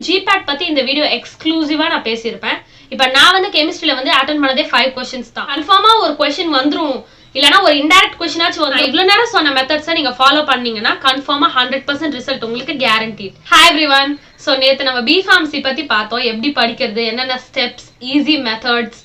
GPAT பத்தி இந்த video எக்ஸ்க்ளூசிவா நான் பேசியிருப்பேன். இப்போ நான் வந்து கெமிஸ்ட்ரியில வந்து அட்டெண்ட் பண்ணதே 5 क्वेश्चंस தான். கன்ஃபார்மா ஒரு क्वेश्चन வந்துரும், இல்லனா ஒரு இன்டைரக்ட் क्वेश्चनाச்சும் வரும். இவ்வளவு நேரம் சொன்ன மெத்தட்ஸை நீங்க ஃபாலோ பண்ணீங்கன்னா கன்ஃபார்மா 100% ரிசல்ட் உங்களுக்கு கேரண்டீட். Hi everyone. சோ நேத்து நம்ம பி ஃபார்மசி பத்தி பார்த்தோம். எப்படி படிக்கிறது, என்னென்ன ஸ்டெப்ஸ், ஈஸி மெத்தட்ஸ்,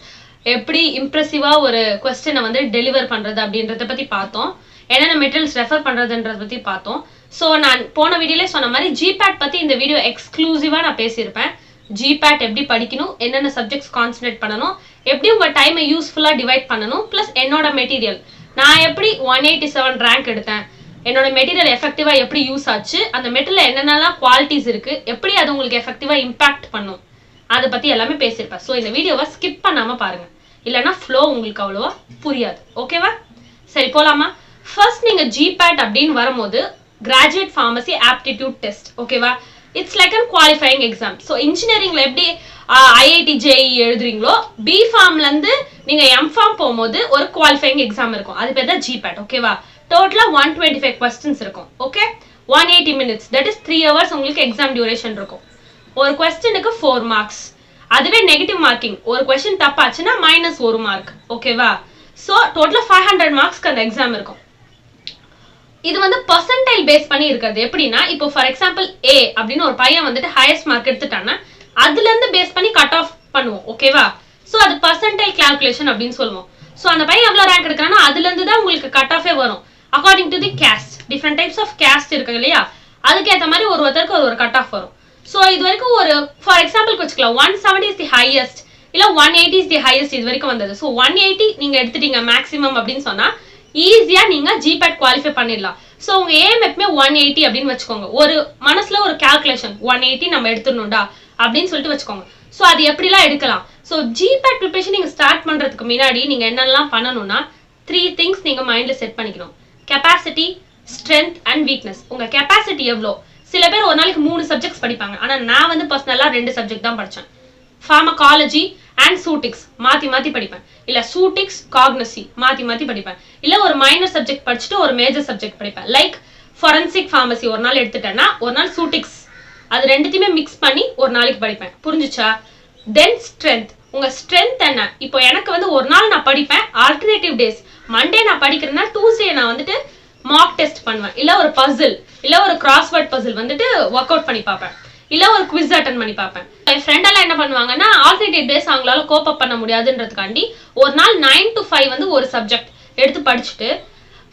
எப்படி இம்ப்ரெசிவா ஒரு क्वेश्चனை வந்து டெலிவர் பண்றது அப்படின்றத பத்தி பார்த்தோம். என்னென்ன மெட்டீரியல்ஸ் ரெஃபர் பண்றதுன்றத பத்தி பார்த்தோம். சோ நான் போன வீடியோல சொன்ன மாதிரி GPAT பத்தி இந்த வீடியோ எக்ஸ்க்ளூசிவா நான் பேசியிருப்பேன். GPAT எப்படி படிக்கணும், என்னென்ன சப்ஜெக்ட்ஸ் கான்சென்ட்ரேட் பண்ணணும், எப்படி உங்க டைமை யூஸ்ஃபுல்லா டிவைட் பண்ணணும், பிளஸ் என்னோட மெட்டீரியல் நான் எப்படி 187 ரேங்க் எடுத்தேன், என்னோட மெட்டீரியல் எஃபெக்டிவா எப்படி யூஸ் ஆச்சு, அந்த மெட்டீரியல் என்னென்னலாம் குவாலிட்டிஸ் இருக்கு, எப்படி அது உங்களுக்கு எஃபெக்டிவா இம்பாக்ட் பண்ணும், அதை பத்தி எல்லாமே பேசியிருப்பேன். ஸோ இந்த வீடியோவை ஸ்கிப் பண்ணாம பாருங்க, இல்லைன்னா ஃப்ளோ உங்களுக்கு அவ்வளோவா புரியாது. ஓகேவா? சரி போலாமா? ஃபர்ஸ்ட் நீங்க GPAT அப்படின்னு வரும்போது கிராஜுவேட் ஃபார்மசி ஆப்டிடியூட் டெஸ்ட். ஓகேவா? It's like an qualifying exam. So இன்ஜினியரிங்ல எப்படி IIT JEE எழுதுறீங்களோ, பி ஃபார்ம்ல இருந்து நீங்க M.Pharm போகும்போது ஒரு குவாலிஃபையிங் எக்ஸாம் இருக்கும். அது பேர் தான் GPAT. ஓகேவா? டோட்டலா 125 क्वेश्चंस இருக்கும். Okay, 180 minutes, that is 3 hours உங்களுக்கு எக்ஸாம் டியூரேஷன் இருக்கும். ஒரு क्वेश्चனுக்கு 4 மார்க்ஸ். அதுவே நெகட்டிவ் மார்க்கிங், ஒரு क्वेश्चन தப்பாச்சுன்னா -1 மார்க். ஓகேவா? ஸோ டோட்டலா 500 மார்க்ஸ்க்கு அந்த எக்ஸாம் இருக்கும். இது வந்து பர்சன்டைல் பேஸ் பண்ணி இருக்கிறது. எப்படின்னா, இப்போ ஃபார் எக்ஸாம்பிள் A அப்படின்னு ஒரு பையன் வந்துட்டு ஹையஸ்ட் மார்க் எடுத்துட்டான்னா அதுல இருந்து பேஸ் பண்ணி கட் ஆஃப் பண்ணுவோம். ஓகேவா? சோ அது பர்சன்டைல் கால்குலேஷன் அப்படின்னு சொல்லுவோம். சோ அந்த பையன் எவ்வளவு ரேங்க் எடுக்கிறான்னா அதுல இருந்து தான் உங்களுக்கு கட் ஆஃபே வரும். According to the caste, different types of caste இருக்கு இல்லையா, அதுக்கேற்ற மாதிரி ஒருத்தருக்கு ஒரு கட் ஆஃப் வரும். சோ இது வரைக்கும் ஒரு ஃபார் எக்ஸாம்பிள் வச்சுக்கலாம், 170 இஸ் தி ஹையஸ்ட், இல்ல 180 இஸ் தி ஹையஸ்ட் இது வரைக்கும் வந்தது. சோ 180 நீங்க எடுத்துட்டீங்க மேக்ஸிமம் அப்படின்னு சொன்னா ஈஸியா நீங்க GPAT குவாலிஃபை பண்ணிடலாம். சோ உங்க ஏம் எப்பவுமே 180 அப்படின்னு வச்சுக்கோங்க. ஒரு மனசுல ஒரு கால்குலேஷன் 180 நம்ம எடுத்துடணும்டா அப்படின்னு சொல்லிட்டு வச்சுக்கோங்க. சோ அது எப்படிலாம் எடுக்கலாம். சோ GPAT ப்ரிப்பரேஷன் நீங்க ஸ்டார்ட் பண்றதுக்கு முன்னாடி நீங்க என்னெல்லாம் பண்ணணும்னா 3 திங்ஸ் நீங்க மைண்ட்ல செட் பண்ணிக்கணும். Capacity, strength and weakness. உங்க கெப்பாசிட்டி எவ்வளோ? சில பேர் ஒரு நாளைக்கு 3 சப்ஜெக்ட்ஸ் படிப்பாங்க. ஆனா நான் வந்து பர்சனலா 2 சப்ஜெக்ட் தான் படிச்சேன். ஃபார்மகாலஜி அண்ட் சூட்டிக்ஸ் மாத்தி மாத்தி படிப்பேன், இல்ல சூட்டிக்ஸ் காக்னசி மாத்தி மாத்தி படிப்பேன், இல்ல ஒரு மைனர் சப்ஜெக்ட் படிச்சுட்டு ஒரு மேஜர் சப்ஜெக்ட் படிப்பேன். லைக் ஃபாரன்சிக் ஃபார்மசி ஒரு நாள் எடுத்துட்டேன்னா ஒரு நாள் சூட்டிக்ஸ், அது ரெண்டுத்தையுமே மிக்ஸ் பண்ணி ஒரு நாளைக்கு படிப்பேன். புரிஞ்சுச்சா? தென் ஸ்ட்ரென்த். உங்க ஸ்ட்ரென்த் என்ன? இப்போ எனக்கு வந்து ஒரு நாள் நான் படிப்பேன், ஆல்டர்னேட்டிவ் டேஸ் மண்டே நான் படிக்கிறேன்னா டியூஸ்டே நான் வந்துட்டு மார்க் டெஸ்ட் பண்ணுவேன், இல்ல ஒரு பசில், இல்ல ஒரு கிராஸ்வேர்ட் பசில் வந்துட்டு ஒர்க் அவுட் பண்ணி பார்ப்பேன், இல்ல ஒரு குவிஸ் அட்டெண்ட் பண்ணி பார்ப்பேன். என் ஃப்ரெண்ட் எல்லாம் என்ன பண்ணுவாங்கன்னா ஆல்டர்னேட்டிவ் டேஸ் அவங்களால கோப் அப் பண்ண முடியாதுன்றதுக்காண்டி ஒரு நாள் 9 to 5 வந்து ஒரு சப்ஜெக்ட் எடுத்து படிச்சுட்டு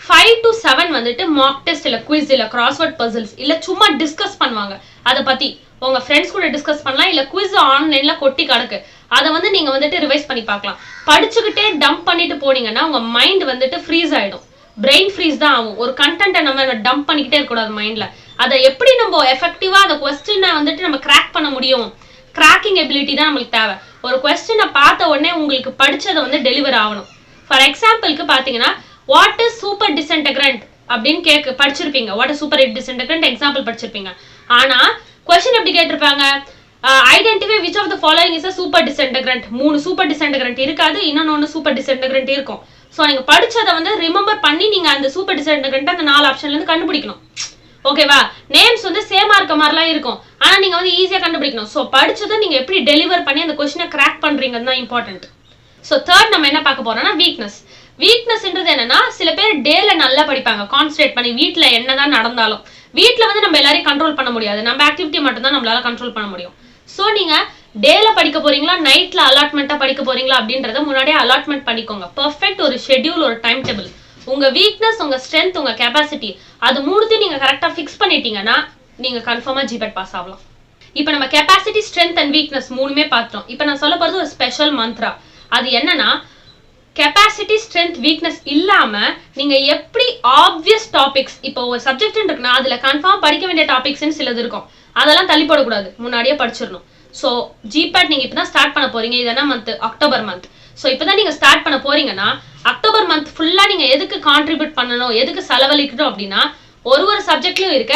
5 to 7 வந்துட்டு மார்க் டெஸ்ட், இல்ல குவிஸ், இல்ல கிராஸ்வேர்ட் பசில்ஸ், இல்ல சும்மா டிஸ்கஸ் பண்ணுவாங்க. அதை பத்தி உங்க ஃப்ரெண்ட்ஸ் கூட டிஸ்கஸ் பண்ணலாம், இல்ல குவிஸ் ஆன்லைன்ல கொட்டி கிடக்கு, அதை வந்து நீங்க வந்துட்டு ரிவைஸ் பண்ணி பார்க்கலாம். படிச்சுக்கிட்டே டம்ப் பண்ணிட்டு போனீங்கன்னா உங்க மைண்ட் வந்துட்டு ஃப்ரீஸ் ஆயிடும். பிரெயின் ஃப்ரீஸ் தான் ஆகும். ஒரு கண்டென்ட்டை நம்ம டம்ப் பண்ணிக்கிட்டே இருக்கக்கூடாது மைண்ட்ல. அதை எப்படி நம்ம எஃபெக்டிவா அந்த கொஸ்டினை வந்துட்டு நம்ம கிராக் பண்ண முடியும், கிராக்கிங் எபிலிட்டி தான் நம்மளுக்கு தேவை. ஒரு கொஸ்டினை பார்த்த உடனே உங்களுக்கு படிச்சதை வந்து டெலிவர் ஆகணும். ஃபார் எக்ஸாம்பிளுக்கு பாத்தீங்கன்னா வாட் இஸ் சூப்பர் டிஸ்இன்டெகிரண்ட் அப்படின்னு படிச்சிருப்பீங்க. What is super disintegrant example படிச்சிருப்பீங்க. ஆனா கொஸ்டின் எப்படி கேட்டிருப்பாங்க, identify which of the following is a super disintegrant. 3 super disintegrant இருக்காது, இன்னொன்னு சூப்பர் டிஸ்இன்டெகிரண்ட் இருக்கும். சோ நீங்க படிச்சதை வந்து ரிமெம்பர் பண்ணி நீங்க அந்த சூப்பர் டிஸ்இன்டெகிரண்ட் அந்த 4 ஆப்ஷன்ல இருந்து கண்டுபிடிக்கணும். ஓகேவா? நேம்ஸ் வந்து சேமா இருக்க மாதிரிலாம் இருக்கும், ஆனா நீங்க வந்து ஈஸியா கண்டுபிடிக்கணும். சோ படிச்சதை நீங்க எப்படி டெலிவர் பண்ணி அந்த கொஸ்டினை கிராக் பண்றீங்கன்னு தான் இம்பார்ட்டன்ட். சோ தேர்ட் நம்ம என்ன பார்க்க போறோம்னா வீக்னஸ். வீக்னஸ்ன்றது என்னன்னா, சில பேர் டேல நல்லா படிப்பாங்க, கான்சென்ட்ரேட் பண்ணி, வீட்ல என்னதான் நடந்தாலும். வீட்ல வந்து நம்ம எல்லாரையும் கண்ட்ரோல் பண்ண முடியாது, நம்ம ஆக்டிவிட்டி மட்டும் தான் நம்மளால கண்ட்ரோல் பண்ண முடியும். சோ நீங்க டேல படிக்க போறீங்களா, நைட்ல அலாட்மெண்டா படிக்க போறீங்களா அப்படின்றத முன்னாடியே அலாட்மெண்ட் பண்ணிக்கோங்க. பெர்ஃபெக்ட் ஒரு ஷெட்யூல், ஒரு டைம் டேபிள். உங்க வீக்னஸ், உங்க ஸ்ட்ரென்த், உங்க கெப்பாசிட்டி, அது மூணுத்தையும் நீங்க கரெக்டா ஃபிக்ஸ் பண்ணிட்டீங்கன்னா நீங்க கன்ஃபார்மா GPAT பாஸ் ஆகலாம். இப்போ நம்ம கெப்பாசிட்டி, ஸ்ட்ரென்த் அண்ட் வீக்னஸ் மூணுமே பார்த்தோம். இப்போ நான் சொல்ல போறது ஒரு ஸ்பெஷல் மந்த்ரா. அது என்னன்னா, கெப்பாசிட்டி, ஸ்ட்ரென்த், வீக்னஸ் இல்லாம நீங்க எப்படி ஆப்வியஸ் டாபிக்ஸ், இப்போ ஒரு சப்ஜெக்ட் இருக்குன்னா அதுல கன்ஃபார்ம் படிக்க வேண்டிய டாபிக்ஸ்ன்னு சிலது இருக்கும், அதெல்லாம் தள்ளி போடக்கூடாது, முன்னாடியே படிச்சிடணும். ஸோ GPAT நீங்க இப்பதான் ஸ்டார்ட் பண்ண போறீங்க. இது என்ன மந்த்? October month. ஸோ இப்பதான் நீங்க ஸ்டார்ட் பண்ண போறீங்கன்னா அக்டோபர் மந்த் ஃபுல்லா நீங்க எதுக்கு கான்ட்ரிபியூட் பண்ணணும், எதுக்கு செலவழிக்கணும் அப்படின்னா ஒரு சப்ஜெக்ட்லயும் இருக்க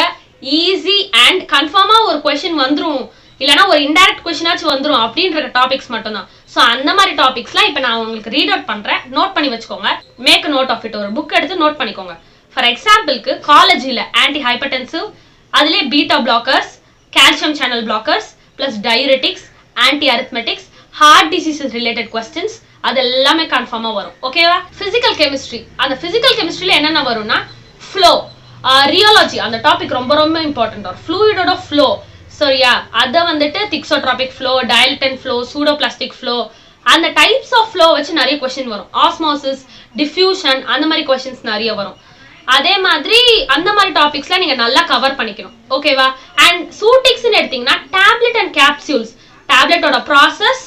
ஈஸி அண்ட் கன்ஃபார்மா ஒரு கொஸ்டின் வந்துரும், இல்லனா ஒரு இன்டைரக்ட் क्वेश्चनாச்சும் வந்துரும் அப்படின்ற டாபிக்ஸ் மட்டும் தான். சோ அந்த மாதிரி டாபிக்ஸ்லாம் இப்போ நான் உங்களுக்கு ரீட் அவுட் பண்றேன், நோட் பண்ணி வச்சுக்கோங்க. Make note of it. ஒரு புக் எடுத்து நோட் பண்ணிக்கோங்க. ஃபார் எக்ஸாம்பிளுக்கு காலேஜில ஆன்டி ஹைப்பர்டென்சிவ், அதுல beta blockers, calcium channel blockers, plus diuretics, anti-arithmetics, heart diseases related questions அதெல்லாமே கன்ஃபார்மா வரும். ஓகேவா? physical chemistry, அந்த physical chemistryல என்னென்ன வரும்னா flow, rheology அந்த டாபிக் ரொம்ப ரொம்ப இம்பார்ட்டன்ட். fluidோட flow சரியா, அத வந்துட்டு thixotropic flow, dilatant flow, pseudoplastic flow, அந்த டைப்ஸ் ஆஃப் flow வச்சு நிறைய क्वेश्चन வரும். osmosis, diffusion அந்த மாதிரி क्वेश्चंस நிறைய வரும். அதே மாதிரி அந்த மாதிரி டாபிக்ஸ்ல நீங்க நல்லா கவர் பண்ணிக்கணும். ஓகேவா? அண்ட் சூட்டிக்ஸ்னு எடுத்தீங்கன்னா டேப்லெட் அண்ட் கேப்சூல்ஸ், டேப்லெட்டோட ப்ராசஸ்,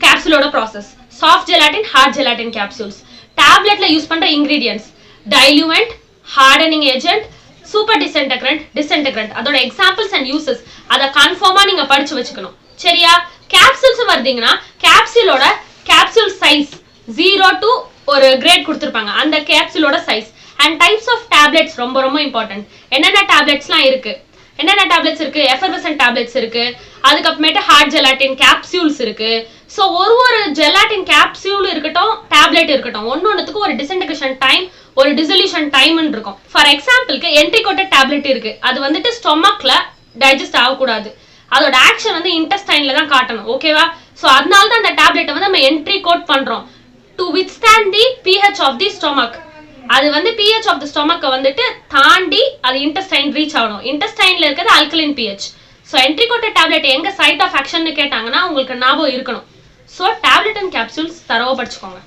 கேப்சூலோட process, soft gelatin, hard gelatin capsules, டேப்லெட்ல யூஸ் பண்ற ingredients, diluent, hardening agent, super disintegrant, அதோட எக்ஸாம்பிள்ஸ் அண்ட் யூசஸ் அத கன்ஃபார்மா நீங்க படிச்சு வச்சுக்கணும். சரியா? கேப்சூல்ஸ் வருதீங்கன்னா கேப்சூலோட கேப்சூல் சைஸ் 0 to ஒரு கிரேட் கொடுத்திருப்பாங்க, அந்த கேப்சூலோட size. And types of tablets ரொம்ப ரொம்ப இம்பார்ட்டன்ட். என்னென்ன டேப்லெட்ஸ்லாம் இருக்கு, என்னென்ன டேப்லெட்ஸ் இருக்கு, எஃபர்வசன்ட் டேப்லெட்ஸ் இருக்கு, அதுக்கப்புறமேட்டு ஹார்ட் ஜெலாட்டின் கேப்சூல்ஸ் இருக்கு. ஸோ ஒரு ஜெலாட்டின் கேப்சூல் இருக்கட்டும், டேப்லெட் இருக்கட்டும், ஒன்னொன்னுக்கு ஒரு டிஸ்இன்டெகிரேஷன் டைம், ஒரு டிசல்யூஷன் டைம் இருக்கும். ஃபார் எக்ஸாம்பிளுக்கு என்ட்ரிகோட்டட் டேப்லெட் இருக்கு, அது வந்துட்டு ஸ்டொமக்ல டைஜஸ்ட் ஆகக்கூடாது, அதோட ஆக்ஷன் வந்து இன்டெஸ்டைன்ல தான் காட்டணும். ஓகேவா? ஸோ அதனால தான் அந்த டேப்லெட்டை வந்து நம்ம என்ட்ரி கோட் பண்றோம் to withstand the pH of the stomach. அது வந்து pH ஆஃப் தி ஸ்டொமக்கை வந்துட்டு தாண்டி அது இன்டெஸ்டைன் ரீச் ஆகணும். இன்டெஸ்டைன்ல இருக்கிறது ஆல்கலைன் pH. ஸோ என்ட்ரிகோட்டட் டேப்லெட் எங்க சைட் ஆஃப் ஆக்ஷன் கேட்டாங்கன்னா உங்களுக்கு ஞாபகம் இருக்கணும். ஸோ டேப்லெட் அண்ட் கேப்சூல்ஸ் தரவா படிச்சுக்கோங்க.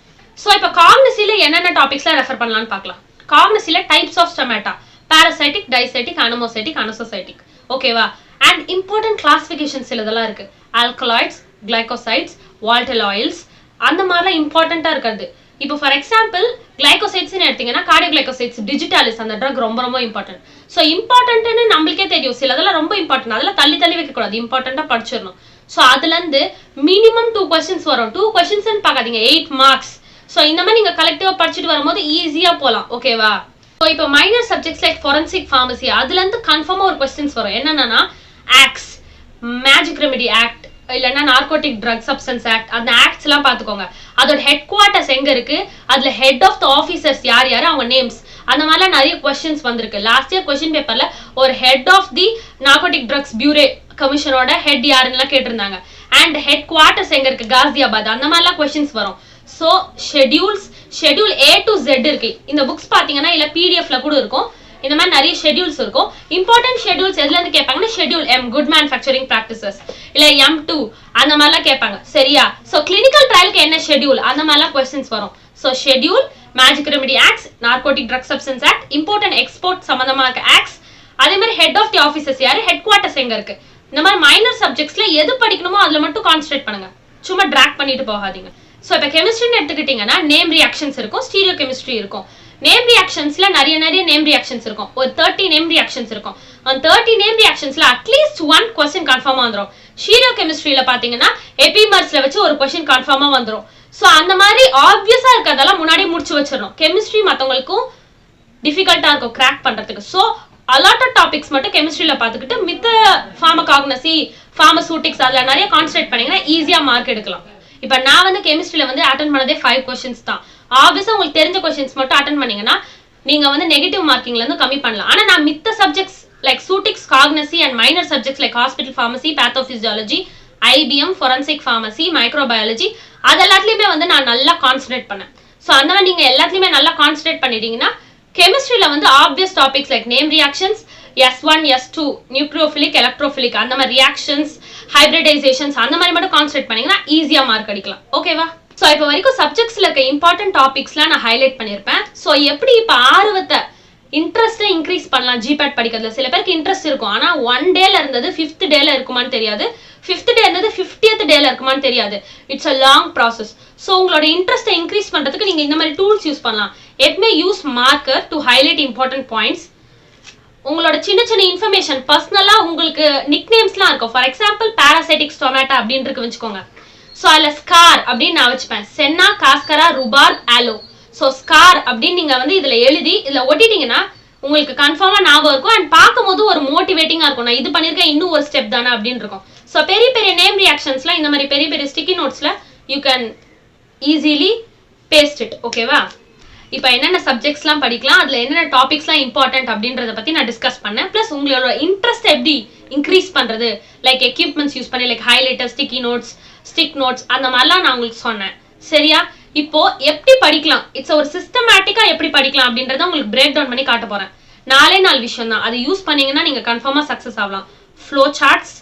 ஸோ இப்போ காக்னசில என்னென்ன டாபிக்ஸ்ல ரெஃபர் பண்ணலாம்னு பார்க்கலாம். காக்னசில டைப்ஸ் ஆஃப் ஸ்டொமேட்டா, பாராசைட்டிக், டைசைட்டிக், அனமோசைட்டிக், அனோசோசைட்டிக். ஓகேவா? அண்ட் இம்பார்ட்டன்ட் கிளாசிஃபிகேஷன்ஸ் இதெல்லாம் இருக்கு. ஆல்கலாய்ட்ஸ், கிளைகோசைட்ஸ், வால்டல் ஆயில்ஸ் அந்த மாதிரிலாம் இம்பார்ட்டண்டா இருக்காது. இப்போ ஃபார் எக்ஸாம்பிள் கிளைகோசைட்ஸ்னு எடுத்தீங்கன்னா கார்டியோகிளைகோசைட்ஸ், டிஜிட்டாலிஸ் அந்த ட்ரக் ரொம்ப ரொம்ப இம்பார்ட்டன்ட். ஸோ இம்பார்ட்டன்ட்னு நம்மளுக்கே தெரியும், சில அதெல்லாம் ரொம்ப இம்பார்ட்டன்ட், அதெல்லாம் தள்ளி தள்ளி வைக்கக்கூடாது, இம்பார்ட்டண்டா படிச்சிடணும். ஸோ அதுல இருந்து மினிமம் 2 questions வரும். 2 questions பார்க்காதீங்க, 8 marks. ஸோ இந்த மாதிரி நீங்க கலெக்டிவா படிச்சுட்டு வரும்போது ஈஸியா போகலாம். ஓகேவா? ஸோ இப்போ minor subjects like forensic pharmacy அதுல இருந்து கன்ஃபார்மா ஒரு கொஸ்டின்ஸ் வரும். என்னன்னா ஆக்ட்ஸ், மேஜிக் ரெமெடி ஆக்ட், இல்லைன்னா நார்கோட்டிக் ட்ரக் சப்ஸ்டன்ஸ் ஆக்ட், அந்த ஆக்ட்ஸ் எல்லாம் பாத்துக்கோங்க. அதோட ஹெட் குவார்ட்டர்ஸ் எங்க இருக்கு, அதுல ஹெட் ஆஃப் த ஆஃபீஸர்ஸ் யார் யாரு, அவங்க நேம்ஸ், அந்த மாதிரிலாம் நிறைய கொஸ்டின்ஸ் வந்திருக்கு. லாஸ்ட் இயர் கொஸ்டின் பேப்பர்ல ஒரு head of the narcotic drugs bureau கமிஷனோட ஹெட் யாருன்னு கேட்டிருந்தாங்க. அண்ட் ஹெட் குவார்ட்டர்ஸ் எங்க இருக்கு, காசியாபாத், அந்த மாதிரிலாம் கொஸ்டின்ஸ் வரும். So schedule A to Z இருக்கு. இந்த புக்ஸ் பாத்தீங்கன்னா இல்ல பிடிஎஃப்ல கூட இருக்கும், இந்த மாதிரி நிறைய ஷெட்யூல்ஸ் இருக்கும். இம்பார்ட்டன்ட் ஷெட்யூல்ஸ் எதுல இருந்து கேட்பாங்கன்னா schedule M, good manufacturing practices, இல்ல M2 அந்த மாதிரிலாம் கேட்பாங்க. சரியா? ஸோ கிளினிக்கல் ட்ரையலுக்கு என்ன ஷெட்யூல், அந்த மாதிரிலாம் கொஸ்டின்ஸ் வரும். So schedule, magic remedy acts, narcotic drug substance act, important export சம்பந்தமா இருக்க ஆக்ட்ஸ், அதே மாதிரி ஹெட் ஆஃப் தி ஆஃபீஸர்ஸ் யாரு, ஹெட் குவார்ட்டர்ஸ் எங்க இருக்கு. இந்த மாதிரி மைனர் சப்ஜெக்ட்ஸ்ல எது படிக்கணுமோ அதுல மட்டும் கான்சென்ட்ரேட் பண்ணுங்க, சும்மா டிராக் பண்ணிட்டு போகாதீங்க. ஸோ இப்போ கெமிஸ்ட்ரின்னு எடுத்துக்கிட்டீங்கன்னா நேம் ரியாக்ஷன்ஸ் இருக்கும், ஸ்டீரியோ கெமிஸ்ட்ரி இருக்கும். நேம் ரியாக்ஷன்ஸ்ல நிறைய நேம் ரியாக்ஷன்ஸ் இருக்கும், ஒரு 30 நேம் ரியாக்ஷன்ஸ் இருக்கும். அந்த 30 நேம் ரியாக்ஷன்ஸ்ல அட்லீஸ்ட் 1 கொஸ்டின் கன்ஃபார்மா வந்துடும். ஸ்டீரியோ கெமிஸ்ட்ரியில பாத்தீங்கன்னா எபிமர்ஸ்ல வச்சு ஒரு கொஸ்டின் கன்ஃபார்மா வந்துடும். ஸோ அந்த மாதிரி ஆப்வியஸா இருக்கிறதெல்லாம் முன்னாடி முடிச்சு வச்சிடணும். கெமிஸ்ட்ரி மற்றவங்களுக்கும் டிஃபிகல்ட்டா இருக்கும் கிராக் பண்றதுக்கு. ஸோ அலாட்டட் டாபிக்ஸ் மட்டும் கெமிஸ்ட்ரியில பாத்துக்கிட்டு மித்த ஃபார்மகாக்னசி, ஃபார்மசூட்டிக்ஸ் அதுல நிறைய கான்சென்ட்ரேட் பண்ணீங்கன்னா ஈஸியா மார்க் எடுக்கலாம். இப்ப நான் வந்து கெமிஸ்ட்ரியில வந்து அட்டன் பண்ணதே 5 கொஸ்டின்ஸ் தான். ஆப்வியஸா உங்களுக்கு தெரிஞ்ச கொஸ்டின்ஸ் மட்டும் அட்டன் பண்ணீங்கன்னா நீங்க வந்து நெகட்டிவ் மார்க்கிங்ல இருந்து கம்மி பண்ணலாம். ஆனா நான் மித்த சப்ஜெக்ட்ஸ் லைக் சூட்டிக்ஸ், காக்னசி and minor subjects like hospital pharmacy, pathophysiology, IBM, forensic pharmacy, microbiology அது எல்லாத்துலயுமே வந்து நான் நல்லா கான்சென்ட்ரேட் பண்ணேன். ஸோ அந்த மாதிரி நீங்க எல்லாத்துலயுமே நல்லா கான்சென்ட்ரேட் பண்ணிட்டீங்கன்னா கெமிஸ்ட்ரியில வந்து obvious topics like name reactions, S1, S2, nucleophilic, electrophilic அந்த மாதிரி ரியாக்ஷன்ஸ், ஹைபிரிடைசேஷன்ஸ் அந்த மாதிரி மட்டும் கான்சென்ட்ரேட் பண்ணீங்கன்னா ஈஸியா மார்க் அடிக்கலாம். ஓகேவா? ஸோ இப்போ வரைக்கும் சப்ஜெக்ட்ஸ்ல இருக்க இம்பார்ட்டன்ட் டாபிக்ஸ்லாம் நான் ஹைலைட் பண்ணியிருப்பேன். ஸோ எப்படி இப்போ ஆர்வத்தை இன்ட்ரெஸ்ட்டை இன்க்ரீஸ் பண்ணலாம் ஜிபேட் படிக்கிறதுல. சில பேருக்கு இன்ட்ரெஸ்ட் இருக்கும், ஆனா 1 டேல இருந்தது 5th டேல இருக்குமான்னு தெரியாது, 5th டே இருந்தது 50th டேல இருக்குமான்னு தெரியாது. It's a long process. So உங்களோட இன்ட்ரெஸ்ட்டை இன்க்ரீஸ் பண்றதுக்கு நீங்க இந்த மாதிரி டூல்ஸ் யூஸ் பண்ணலாம். எப்பவுமே use marker to highlight important points. உங்களோட சின்ன சின்ன இன்ஃபர்மேஷன் பர்சனலா உங்களுக்கு நிக் நேம்ஸ்லாம் இருக்கும். ஃபார் எக்ஸாம்பிள் பாராசைட்டிக் ஸ்டொமேட்டா அப்படின்னு இருக்கு வச்சுக்கோங்க. ஸோ அதில் ஸ்கார் அப்படின்னு நான் வச்சுப்பேன், சென்னா, காஸ்கரா, ருபார்ப், ஆலோ. ஸோ ஸ்கார் அப்படின்னு நீங்க வந்து இதுல எழுதி இதுல ஒட்டிட்டீங்கன்னா உங்களுக்கு கன்ஃபார்மா ஞாபகம் இருக்கும். அண்ட் பார்க்கும்போது ஒரு மோட்டிவேட்டிங்கா இருக்கும், நான் இது பண்ணிருக்கேன் இன்னும் ஒரு ஸ்டெப் தானே அப்படின்னு இருக்கும். ஸோ பெரிய பெரிய நேம் ரியாக்ஷன்ஸ்ல இந்த மாதிரி பெரிய பெரிய ஸ்டிக்கி நோட்ஸ்ல you can easily paste it. ஓகேவா? இப்போ என்னென்ன சப்ஜெக்ட்ஸ்லாம் படிக்கலாம், அதில் என்னென்ன டாபிக்ஸ்லாம் இம்பார்ட்டன்ட் அப்படின்றத பற்றி நான் டிஸ்கஸ் பண்ணேன். ப்ளஸ் உங்களோட இன்ட்ரெஸ்ட் எப்படி இன்க்ரீஸ் பண்ணுறது, லைக் எக்யூப்மெண்ட்ஸ் யூஸ் பண்ணி லைக் ஹைலைட்டர், ஸ்டிக் நோட்ஸ் அந்த மாதிரிலாம் நான் உங்களுக்கு சொன்னேன். சரியா? இப்போ எப்படி படிக்கலாம், இட்ஸ் ஒரு சிஸ்டமேட்டிக்கா எப்படி படிக்கலாம் அப்படின்றத உங்களுக்கு பிரேக் டவுன் பண்ணி காட்ட போறேன். 4 விஷயம் தான். அதை யூஸ் பண்ணீங்கன்னா நீங்க கன்ஃபார்மா சக்சஸ் ஆகலாம். Flow charts,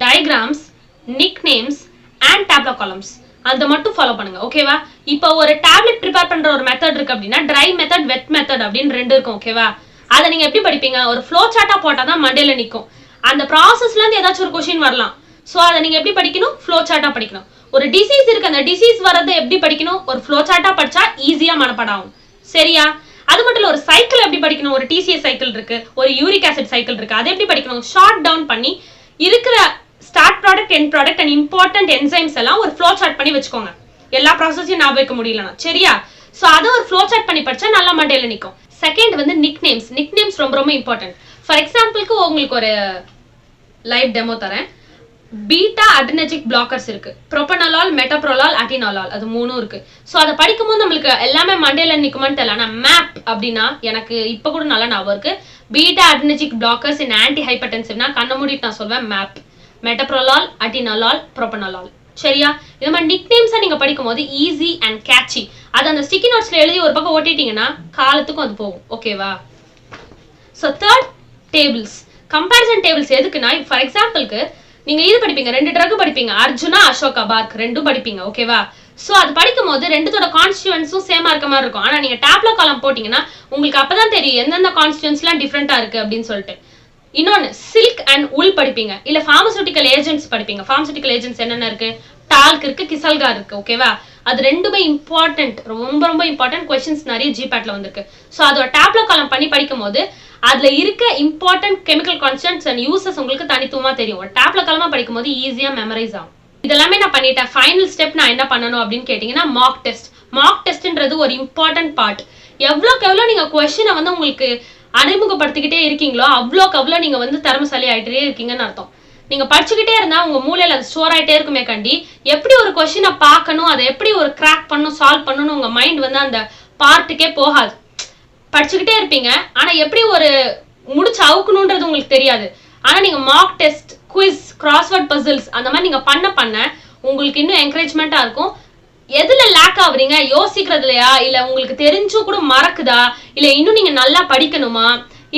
diagrams, nick names and tabular columns, அதை மட்டும் ஃபாலோ பண்ணுங்க. ஓகேவா? இப்போ ஒரு டேப்லெட் ப்ரிப்பேர் பண்ற ஒரு மெத்தட் இருக்கு அப்படின்னா ட்ரை மெத்தட், வெட் மெத்தட் அப்படின்னு 2 இருக்கும். ஓகேவா? அதை நீங்க எப்படி படிப்பீங்க, ஒரு ஃப்ளோ சார்ட்டா போட்டாதான் மண்டையில நிற்கும். அந்த ப்ராசஸ்ல இருந்து ஏதாச்சும் ஒரு கொஸ்டின் வரலாம். ஸோ அதை நீங்க எப்படி படிக்கணும், ஃப்ளோ சார்ட்டா படிக்கணும். ஒரு டிசீஸ் இருக்கு, அந்த டிசீஸ் வரதை எப்படி படிக்கணும், ஒரு ஃப்ளோ சார்ட்டா படிச்சா ஈஸியா மனப்பாடம் ஆகும். சரியா? அது மட்டும் இல்ல, ஒரு சைக்கிள் எப்படி படிக்கணும், ஒரு டிசிஎஸ் சைக்கிள் இருக்கு, ஒரு யூரிக் ஆசிட் சைக்கிள் இருக்கு, அதை எப்படி படிக்கணும், ஷார்ட் டவுன் பண்ணி இருக்கிற start product, end product and important enzymes எல்லாம் ஒரு ஃப்ளோ சார்ட் பண்ணி வச்சுக்கோங்க. எல்லா ப்ராசஸையும் ஞாபகம் வைக்க முடியலனா. சரியா? ஸோ அதை ஒரு ஃப்ளோ சார்ட் பண்ணி படிச்சா நல்லா மண்டையில நிற்கும். செகண்ட் வந்து நிக் நேம்ஸ் ரொம்ப ரொம்ப இம்பார்ட்டன்ட். ஃபார் எக்ஸாம்பிளுக்கு உங்களுக்கு ஒரு லைவ் டெமோ தரேன். பீட்டா அட்ரினர்ஜிக் பிளாக்கர்ஸ் இருக்கு, ப்ரோபனலால், மெட்டப்ரோலால், அட்டினாலால், அது 3 இருக்கு. ஸோ அதை படிக்கும்போது நம்மளுக்கு எல்லாமே மண்டையில நிற்குமான்னு தெரியல. ஆனால் மேப் அப்படின்னா எனக்கு இப்போ கூட நல்லா ஞாபகம் இருக்கு. Beta adrenergic blockers in anti ஹைப்பர்டென்சிவ்னா கண்ண மூடிட்டு நான் சொல்வேன் மேப், மெட்டப்ரோலால், அட்டினாலால், ப்ரோபனலால். சரியா? இந்த மாதிரி நிக் நேம்ஸை நீங்க படிக்கும் போது ஈஸி அண்ட் கேட்சி. அது அந்த ஸ்டிக்கி நோட்ஸ்ல எழுதி ஒரு பக்கம் ஓட்டிட்டீங்கன்னா காலத்துக்கும் அது போகும். ஓகேவா? So third, tables, comparison tables. எதுக்குன்னா, ஃபார் எக்ஸாம்பிளுக்கு நீங்க இது படிப்பீங்க, 2 ட்ரக் படிப்பீங்க, அர்ஜுனா, அசோகா, பார்க் 2 படிப்பீங்க. ஓகேவா? சோ அது படிக்கும் போது 2தோட கான்ஸ்டிட்யூவன்ஸும் சேமா இருக்க மாதிரி இருக்கும். ஆனா நீங்க டேப்லோ காலம் போட்டீங்கன்னா உங்களுக்கு அப்பதான் தெரியும் எந்தெந்த கான்ஸ்டிட்யூன்ஸ்லாம் டிஃப்ரெண்டா இருக்கு அப்படின்னு சொல்லிட்டு. இன்னொன்னு, சில்க் அண்ட் உல் படிப்பீங்க, இல்ல பார்மசூட்டிக்கல் ஏஜென்ட்ஸ் படிப்பீங்க. பார்மசூட்டிக்கல் ஏஜென்ட்ஸ் என்னென்ன இருக்கு, டால்க் இருக்கு, கிசல்கா இருக்கு. ஓகேவா? அது 2மே இம்பார்ட்டன்ட், ரொம்ப ரொம்ப இம்பார்ட்டன்ட். கொஸ்டின்ஸ் நிறைய ஜிபேட்ல வந்திருக்கு. ஸோ அதோட டேப்லோ காலம் பண்ணி படிக்கும் போது அதுல இருக்க important chemical constants and uses உங்களுக்கு தனித்துவமா தெரியும். ஒரு டேப்லோ காலமா படிக்கும் போது ஈஸியா மெமரைஸ் ஆகும். இதெல்லாமே நான் பண்ணிட்டேன். ஃபைனல் ஸ்டெப் நான் என்ன பண்ணணும் அப்படின்னு கேட்டீங்கன்னா, மார்க் டெஸ்ட். மார்க் டெஸ்ட்ன்றது ஒரு இம்பார்ட்டன்ட் பார்ட். எவ்வளோக்கு எவ்வளோ நீங்க கொஸ்டினை வந்து உங்களுக்கு அறிமுகப்படுத்திக்கிட்டே இருக்கீங்களோ அவ்வளோக்கு அவ்வளோ நீங்க வந்து திறமைசாலி ஆயிட்டே இருக்கீங்கன்னு அர்த்தம். நீங்க படிச்சுக்கிட்டே இருந்தா உங்க மூளையில அது ஸ்டோர் ஆயிட்டே இருக்குமே கண்டி, எப்படி ஒரு கொஸ்டினை பார்க்கணும், அதை எப்படி ஒரு கிராக் பண்ணணும், சால்வ் பண்ணணும், உங்க மைண்ட் வந்து அந்த பார்ட்டுக்கே போகாது. படிச்சுக்கிட்டே இருப்பீங்க, ஆனா எப்படி ஒரு முடிச்சு அவுக்கணும்ன்றது உங்களுக்கு தெரியாது. ஆனா நீங்க mark test, quiz, crossword puzzles அந்த மாதிரி நீங்க பண்ண உங்களுக்கு இன்னும் என்கரேஜ்மெண்டா இருக்கும். எதுல லேக் ஆகுறீங்க, யோசிக்கிறதுலையா, இல்ல உங்களுக்கு தெரிஞ்சும் கூட மறக்குதா, இல்ல இன்னும் நீங்க நல்லா படிக்கணுமா,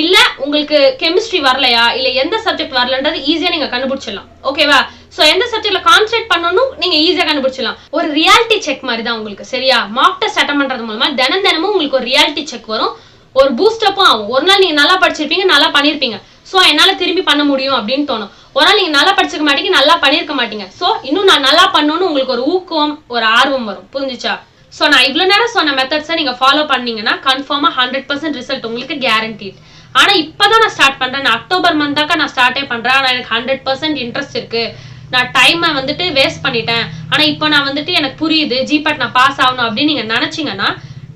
இல்ல உங்களுக்கு கெமிஸ்ட்ரி வரலையா, இல்ல எந்த சப்ஜெக்ட் வரலன்றது ஈஸியா நீங்க கண்டுபிடிச்சிடலாம். ஓகேவா? சோ எந்த சப்ஜெக்ட்ல கான்சென்ட்ரேட் பண்ணணும் நீங்க ஈஸியா கண்டுபிடிச்சிடலாம். ஒரு ரியாலிட்டி செக் மாதிரி தான் உங்களுக்கு. சரியா? மார்க் டெஸ்ட் அட்டெண்ட் பண்றது மூலமா தினமும் உங்களுக்கு ஒரு ரியாலிட்டி செக் வரும், ஒரு பூஸ்டப்பும் ஆகும். ஒரு நாள் நீங்க நல்லா படிச்சிருப்பீங்க, நல்லா பண்ணிருப்பீங்க, சோ என்னால திரும்பி பண்ண முடியும் அப்படின்னு தோணும். ஒரு நாள் நீங்க நல்லா படிச்சிருக்க மாட்டீங்க, நல்லா பண்ணிருக்க மாட்டீங்க, சோ இன்னும் நான் நல்லா பண்ணணும்னு உங்களுக்கு ஒரு ஊக்கம், ஒரு ஆர்வம் வரும். புரிஞ்சுச்சா? சோ நான் இவ்வளவு நேரம் சொன்ன மெத்தட்ஸை நீங்க ஃபாலோ பண்ணீங்கன்னா கன்ஃபார்மா 100% ரிசல்ட் உங்களுக்கு கேரண்டீட். ஆனா இப்பதான் நான் ஸ்டார்ட் பண்றேன், நான் அக்டோபர் மந்தாக்கா நான் ஸ்டார்டே பண்றேன். ஆனா எனக்கு 100% இன்ட்ரெஸ்ட் இருக்கு, நான் டைமை வந்துட்டு வேஸ்ட் பண்ணிட்டேன், ஆனா இப்போ நான் வந்துட்டு எனக்கு புரியுது, ஜிபேட் நான் பாஸ் ஆகணும் அப்படின்னு நீங்க நினைச்சீங்கன்னா,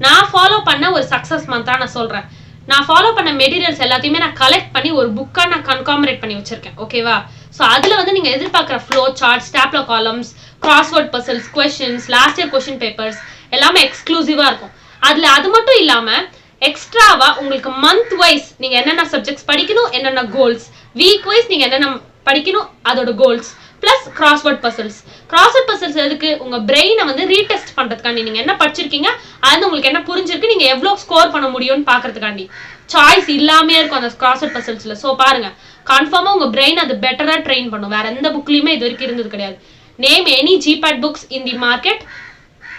நான் ஃபாலோ பண்ண ஒரு சக்சஸ் மந்த்ரா நான் சொல்றேன். நான் ஃபாலோ பண்ண மெட்டீரியல்ஸ் எல்லாத்தையுமே நான் கலெக்ட் பண்ணி ஒரு புக்கா நான் கன்காமரேட் பண்ணி வச்சிருக்கேன். ஓகேவா? ஸோ அதுல வந்து நீங்க எதிர்பார்க்குற flow charts, tabular columns, crossword puzzles, questions, last year question papers எல்லாமே எக்ஸ்க்ளூசிவா இருக்கும். அதுல அது மட்டும் இல்லாம எக்ஸ்ட்ராவா உங்களுக்கு மந்த் வைஸ் நீங்க என்னென்ன சப்ஜெக்ட்ஸ் படிக்கணும், என்னென்ன கோல்ஸ், வீக் வைஸ் நீங்க என்னென்ன படிக்கணும் அதோட goals, plus crossword puzzles. Crossword puzzles எதுக்கு, உங்க பிரெயினை வந்து ரீடெஸ்ட் பண்றதுக்காண்டி. நீங்க என்ன படிச்சிருக்கீங்க, அது உங்களுக்கு என்ன புரிஞ்சிருக்கு, நீங்க எவ்வளவு ஸ்கோர் பண்ண முடியும்னு பாக்குறதுக்காண்டி. சாய்ஸ் இல்லாமே இருக்கும் அந்த கிராஸ்வேர்ட் பசில்ஸ்ல. சோ பாருங்க, கன்ஃபார்மா உங்க பிரெயின் அது பெட்டரா ட்ரெயின் பண்ணும். வேற எந்த புக்லயுமே இது வரைக்கும் இருந்தது கிடையாது. Name any GPAT books in the market,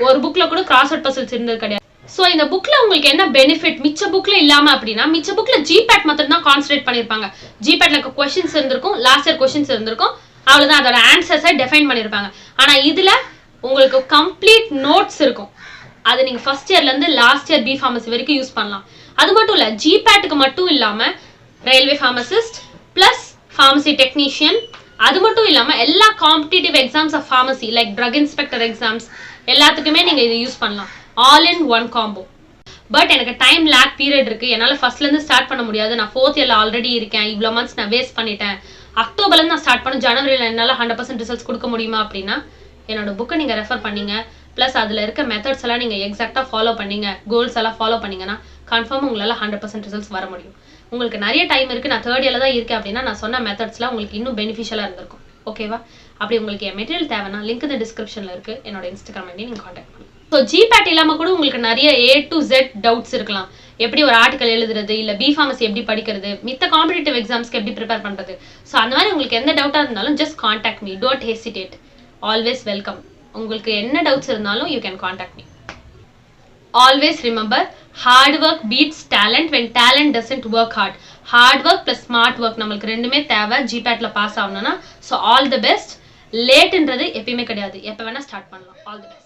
ஒரு புக்ல கூட கிராஸ்வேர்ட் பசில்ஸ் இருந்தது கிடையாது. சோ இந்த புக்ல உங்களுக்கு என்ன பெனிஃபிட் மிச்ச புக்ல இல்லாம அப்படின்னா, மிச்ச புக்ல ஜிபேட் மட்டும் தான் கான்சென்ட்ரேட் பண்ணிருப்பாங்க. ஜிபேட்ல கொஸ்டின்ஸ் இருந்திருக்கும், லாஸ்ட் இயர் கொஸ்டின்ஸ் இருந்திருக்கும், அவ்வளவுதான் அதோட ஆன்சர்ஸை டிஃபைன் பண்ணிருப்பாங்க. ஆனா இதுல உங்களுக்கு கம்ப்ளீட் நோட்ஸ் இருக்கும். அது நீங்க ஃபர்ஸ்ட் இயர்ல இருந்து லாஸ்ட் இயர் பி ஃபார்மசி வரைக்கும் யூஸ் பண்ணலாம். அது மட்டும் இல்ல, ஜிபேட்டுக்கு மட்டும் இல்லாம railway pharmacist plus pharmacy technician, அது மட்டும் இல்லாம எல்லா competitive exams of pharmacy like drug inspector exams எல்லாத்துக்குமே நீங்க இதை யூஸ் பண்ணலாம். All in one combo. But எனக்கு டைம் லேக் பீரியட் இருக்கு, என்னால ஃபர்ஸ்ட்ல இருந்து ஸ்டார்ட் பண்ண முடியாது. நான் 4th இயர்ல ஆல்ரெடி இருக்கேன், இவ்வளவு மந்த்ஸ் நான் வேஸ்ட் பண்ணிட்டேன். அக்டோபர்ல இருந்து நான் ஸ்டார்ட் பண்ண, ஜனவரியில என்னால 100% ரிசல்ட்ஸ் கொடுக்க முடியுமா அப்படின்னா என்னோட புக்கை நீங்க ரெஃபர் பண்ணீங்க, ப்ளஸ் அதில் இருக்க மெத்தட்ஸ் எல்லாம் நீங்கள் எக்ஸாக்டாக ஃபாலோ பண்ணீங்க, கோல்ஸ் எல்லாம் ஃபாலோ பண்ணீங்கன்னா கன்ஃபார்மாக உங்களால் 100% ரிசல்ட்ஸ் வர முடியும். உங்களுக்கு நிறைய டைம் இருக்குது, நான் 3rd இயரில் தான் இருக்கேன் அப்படின்னா நான் சொன்ன மெத்தட்ஸ்லாம் உங்களுக்கு இன்னும் பெனிஃபிஷியலாக இருந்திருக்கும். ஓகேவா? அப்படி உங்களுக்கு என் மெட்டீரியல் தேவைன்னா லிங்க் இந்த டிஸ்கிரிப்ஷனில் இருக்குது, என்னோட இன்ஸ்டாகிராம் ஐடி நீங்கள் காண்டாக்ட் பண்ணலாம். ஸோ ஜிபேட் இல்லாமல் கூட உங்களுக்கு நிறைய A to Z டவுட்ஸ் இருக்கலாம். எப்படி ஒரு ஆர்டிக்கல் எழுதுறது, இல்லை B.Pharmacy எப்படி படிக்கிறது, மித்த காம்படிட்டிவ் எக்ஸாம்ஸ்க்கு எப்படி ப்ரிப்பேர் பண்ணுறது. ஸோ அந்த மாதிரி உங்களுக்கு எந்த டவுட்டாக இருந்தாலும் just contact me. Don't hesitate, always welcome. உங்களுக்கு என்ன டவுட்ஸ் இருந்தாலும் you can contact me. Always remember, hard work beats talent when talent doesn't work hard. Hard work plus smart work நம்மளுக்கு ரெண்டுமே தேவை ஜிபேட்ல பாஸ் ஆகணும்னா. So all the best. லேட்ன்றது எப்பயுமே கிடையாது, எப்போ வேணா ஸ்டார்ட் பண்ணலாம். All the best.